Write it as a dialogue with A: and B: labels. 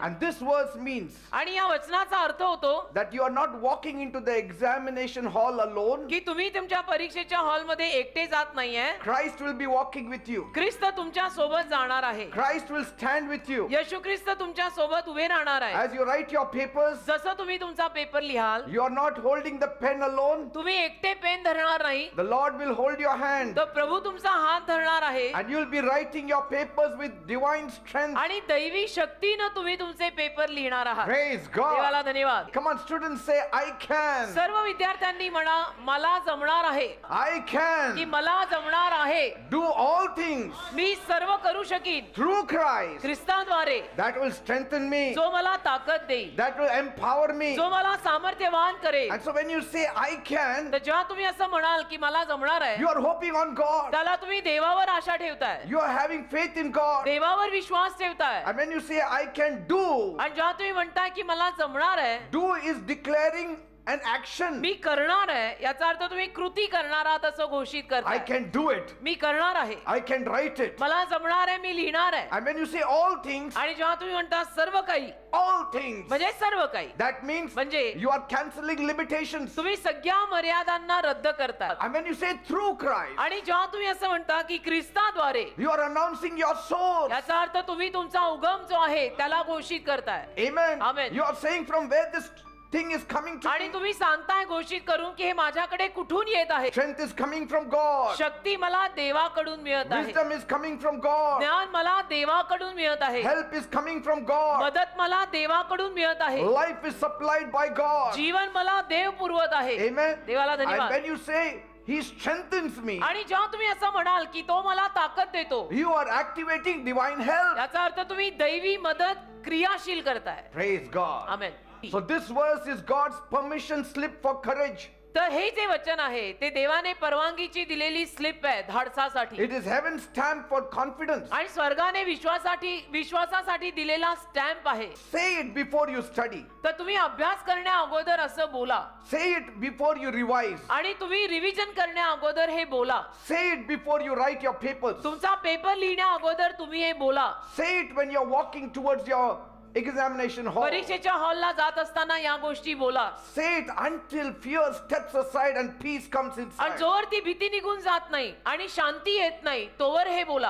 A: And this verse means
B: आणि या वचनाचा अर्थ होतो
A: that you are not walking into the examination hall alone.
B: की तुम्ही तुमच्या परीक्षेच्या हॉलमध्ये एकटे जात नाहीये.
A: Christ will be walking with you.
B: ख्रिस्त तुमच्या सोबत जाणार आहे.
A: Christ will stand with you.
B: येशू ख्रिस्त तुमच्या सोबत उभे राहणार आहे.
A: As you write your papers,
B: जसं तुम्ही तुमचा पेपर लिहाल,
A: you are not holding the pen alone.
B: तुम्ही एकटे पेन धरणार नाही,
A: The Lord will hold your hand.
B: तर प्रभू तुमचा हात धरणार आहे.
A: And you'll be writing your papers with divine strength.
B: आणि दैवी शक्तीनं तुम्ही तुमचे पेपर लिहिणार आहात.
A: Praise God.
B: देवाला धन्यवाद.
A: Come on, students, say, I can.
B: सर्व विद्यार्थ्यांनी म्हणा, मला जमणार आहे.
A: I
B: की
A: can
B: मला जमणार आहे.
A: do all things
B: मी सर्व करू शकीन
A: through Christ
B: ख्रिस्ताद्वारे,
A: that will strengthen me,
B: जो मला ताकद देईल,
A: that will empower me.
B: जो मला सामर्थ्यवान करेल.
A: And so when you say, I can,
B: तर जेव्हा तुम्ही असं म्हणाल की मला जमणार आहे,
A: you are hoping on God.
B: त्याला तुम्ही देवावर आशा ठेवताय,
A: You are having faith in God.
B: देवावर विश्वास ठेवताय.
A: And when you say, I can do,
B: आणि जेव्हा तुम्ही म्हणताय की मला जमणार आहे,
A: do is declaring an action.
B: मी करणार आहे, याचा अर्थ तुम्ही कृती करणार आहात असं घोषित
A: I
B: करताय.
A: can do it.
B: मी करणार आहे,
A: I can write it.
B: मला जमणार आहे, मी लिहिणार आहे.
A: And when you say all things,
B: आणि जेव्हा तुम्ही म्हणता सर्व काही,
A: all things,
B: म्हणजे सर्व काही,
A: that means
B: म्हणजे
A: you are canceling limitations.
B: तुम्ही सगळ्या मर्यादांना रद्द करतात.
A: And when you say through Christ,
B: आणि जेव्हा तुम्ही असं म्हणता की ख्रिस्ताद्वारे,
A: you are announcing your source.
B: याचा अर्थ तुम्ही तुमचा उगम जो आहे त्याला घोषित करताय.
A: Amen.
B: Amen.
A: You are saying from where this thing is coming to
B: आणि
A: me.
B: तुम्ही सांगताय घोषित करून की हे माझ्याकडे कुठून येत आहे.
A: Strength is coming from God.
B: शक्ती मला देवाकडून मिळत आहे.
A: Wisdom is coming from God.
B: ज्ञान मला देवाकडून मिळत आहे.
A: Help is coming from God.
B: मदत मला देवाकडून मिळत आहे.
A: Life is supplied by God.
B: जीवन मला देव पुरवत आहे.
A: Amen.
B: देवाला
A: And
B: धन्यवाद.
A: when you say He strengthens me,
B: आणि जेव्हा तुम्ही असं म्हणाल की तो मला ताकद देतो,
A: you are activating divine help.
B: याचा अर्थ तुम्ही दैवी मदत क्रियाशील करताय.
A: Praise God.
B: Amen.
A: So this verse is God's permission slip for courage.
B: तर हे जे वचन आहे ते देवाने परवानगीची दिलेली स्लिप आहे धाडसासाठी.
A: It is heaven's stamp for confidence.
B: आणि स्वर्गाने विश्वासासाठी दिलेला स्टॅम्प आहे.
A: Say it before you study.
B: तर तुम्ही अभ्यास करण्या अगोदर असं बोला.
A: Say it before you revise.
B: आणि तुम्ही रिव्हिजन करण्या अगोदर हे बोला.
A: Say it before you write your papers.
B: तुमचा पेपर लिहिण्या अगोदर तुम्ही हे बोला.
A: Say it when you're walking towards your examination hall.
B: परीक्षेच्या हॉलला जात असताना या गोष्टी बोला.
A: Say it until fear steps aside and peace comes
B: आणि
A: inside.
B: जोवर ती भीती निघून जात नाही आणि शांती येत नाही तोवर हे बोला.